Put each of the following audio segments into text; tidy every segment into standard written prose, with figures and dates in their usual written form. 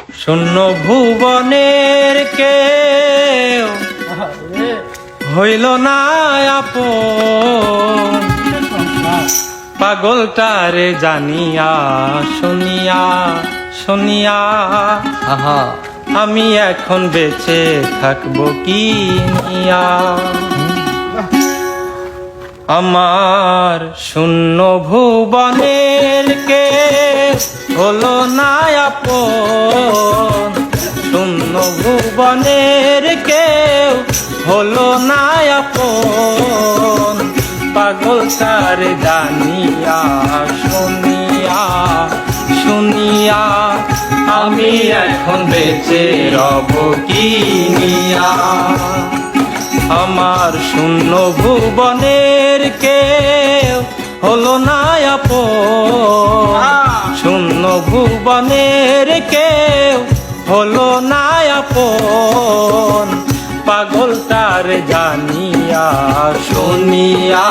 শূন্য ভুবনের কেউ হইল না আপন, পাগলটারে জানিয়া শুনিয়া শুনিয়া আহা আমি এখন বেঁচে থাকবো কি নিয়া। আমার শূন্য ভুবনের কে হলো না আপন, শূন্য ভুবনের কেউ হলো না আপন, পাগল তার জানিয়া শুনিয়া শুনিয়া আমি এখন বেঁচে রব কি নিয়া। আমার শূন্য ভুবনের কেউ হলো না আপন, শূন্য ভুবনের কেউ হলো না আপন, পাগল তার জানিয়া শুনিয়া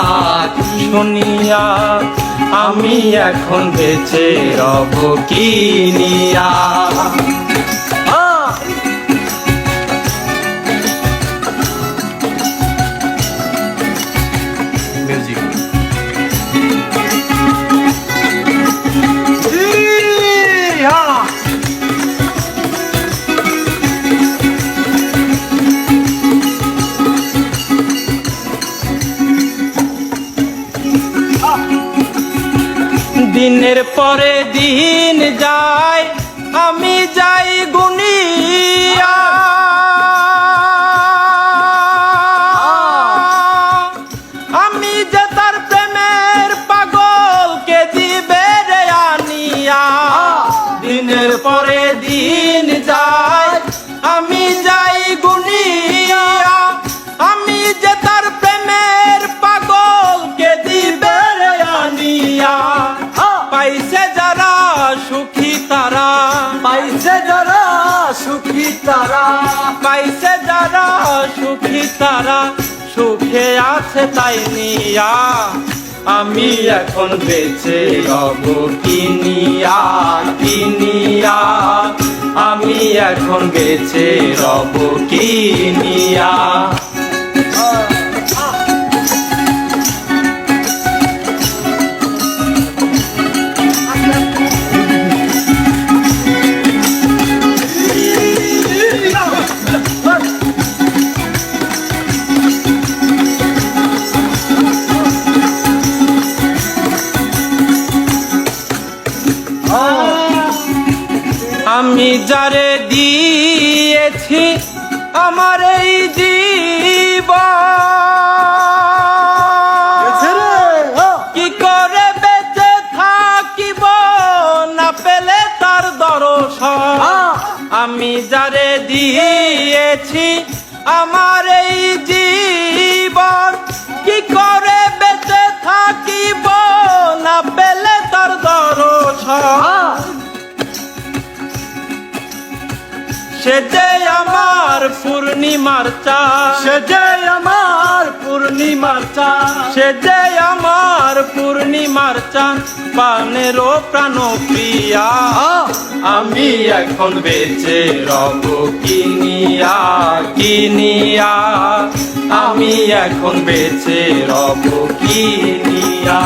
শুনিয়া আমি এখন বেঁচে রব কি নিয়া। দিনের পরে দিন যায় আমি যাই গুনিয়া, আমি যে তার প্রেমের পাগলকে দিবে রে আনিয়া। দিনের পরে দিন যায় আমি যাই গুনিয়া, আমি যে তার প্রেমের পাগলকে দিবে রে আনিয়া। পাইছে যারা সুখী তারা, পাইছে যারা সুখী তারা, পাইছে যারা সুখী তারা সুখে আছে তাই নিয়া। আমি এখন বেঁচে রব কি নিয়া কি নিয়া, আমি এখন বেঁচে রব কি নিয়া। আমি যারে দিয়েছি আমার এই জীবন, কি করে বেঁচে থাকিব না পেলে তার দর্শন। আমি যারে দিয়েছি আমার এই জীবন, কি করে বেঁচে থাকিব না পেলে তার দর্শন। সে যে আমার পূর্ণিমার চাঁদ, সে যে আমার পূর্ণিমার চাঁদ, সে যে আমার পূর্ণিমার চাঁদ, প্রাণেরও প্রাণ প্রিয়া। আমি এখন বেঁচে রব কি নিয়া কি নিয়া, আমি এখন বেঁচে রব কি নিয়া।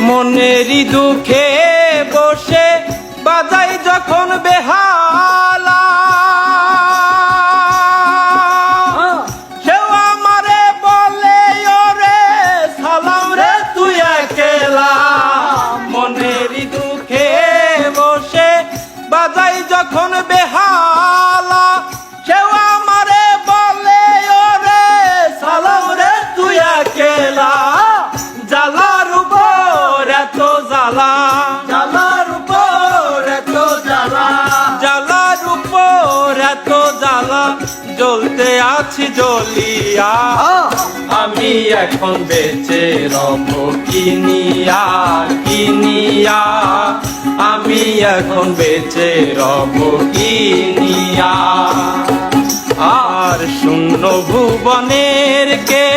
মনেরই দুঃখে বসে বাজাই যখন বেহালা, সেও আমারে বলে ওরে সালাম রে তুই একলা। মনেরই দুঃখে বসে বাজাই যখন বেহালা, সেও আমারে বলে ওরে সালাম রে তুই একলা। জ্বালার উপর এত জ্বালা, জ্বালার উপর এত জ্বালা, জ্বালার উপর এত জ্বালা, জ্বলতে আছি জ্বলিয়া। আমি এখন বেঁচে রব কিনিয়া কিনিয়া, আমি এখন বেঁচে রব কিনিয়া। আর শূন্য ভুবনের কে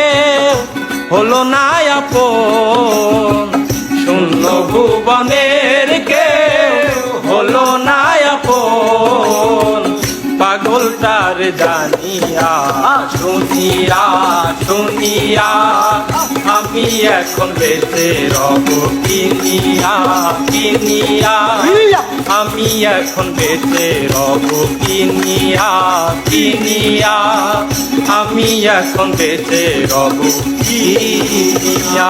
হলো না আপন, শূন্য ভুবনের কে হলো না আপন, পাগলটার জানিয়া শুনিয়া শুনিয়া, আমি এখন বেঁচে রব কিনিয়া কিনিয়া, আমি এখন বেঁচে রব কিনিয়া কিনিয়া, আমি এখন বেঁচে রব কিনিয়া।